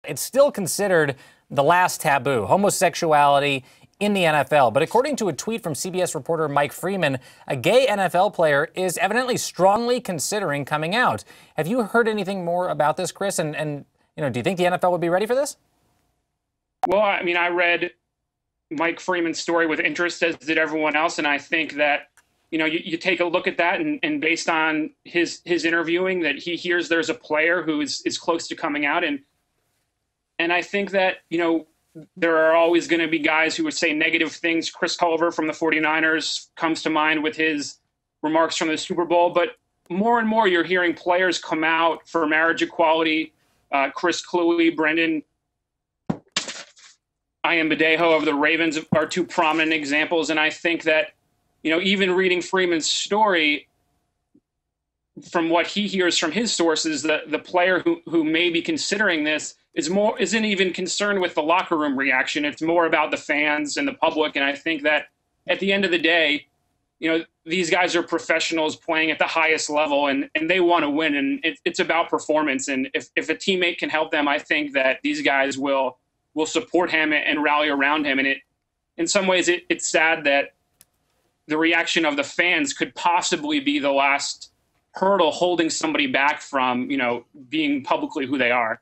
It's still considered the last taboo, homosexuality in the NFL. But according to a tweet from CBS reporter Mike Freeman, a gay NFL player is evidently strongly considering coming out. Have you heard anything more about this, Chris? And do you think the NFL would be ready for this? Well, I mean, I read Mike Freeman's story with interest, as did everyone else. And I think that, you take a look at that and based on his interviewing, that he hears there's a player who is close to coming out. And I think that, there are always going to be guys who would say negative things. Chris Culver from the 49ers comes to mind with his remarks from the Super Bowl. But more and more, you're hearing players come out for marriage equality. Chris Kluwe, Brendan Iambadejo of the Ravens are two prominent examples. And I think that, even reading Freeman's story, from what he hears from his sources, the player who may be considering this isn't even concerned with the locker room reaction. It's more about the fans and the public. And I think that at the end of the day, these guys are professionals playing at the highest level, and they want to win. And it's about performance. And if a teammate can help them, I think that these guys will support him and rally around him. And in some ways, it's sad that the reaction of the fans could possibly be the last hurdle holding somebody back from, being publicly who they are.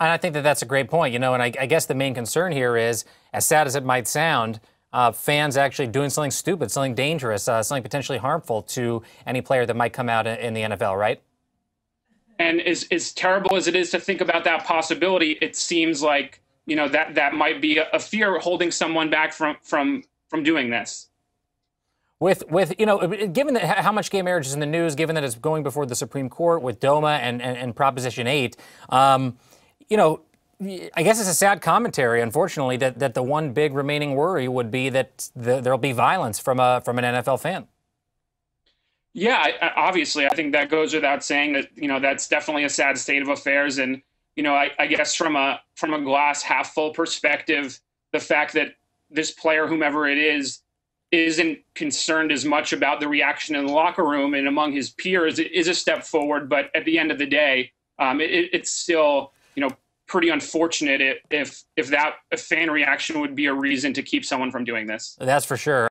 And I think that that's a great point, and I guess the main concern here is, as sad as it might sound, fans actually doing something stupid, something dangerous, something potentially harmful to any player that might come out in the NFL, right? And as terrible as it is to think about that possibility, it seems like, that might be a fear holding someone back from doing this. With given that how much gay marriage is in the news, given that it's going before the Supreme Court with DOMA and Proposition 8, I guess it's a sad commentary, unfortunately, that the one big remaining worry would be that there'll be violence from an NFL fan. Yeah, obviously, I think that goes without saying that, that's definitely a sad state of affairs. And, I guess from a glass half full perspective, the fact that this player, whomever it is, isn't concerned as much about the reaction in the locker room and among his peers is a step forward. But at the end of the day, it's still, pretty unfortunate if that a fan reaction would be a reason to keep someone from doing this. That's for sure.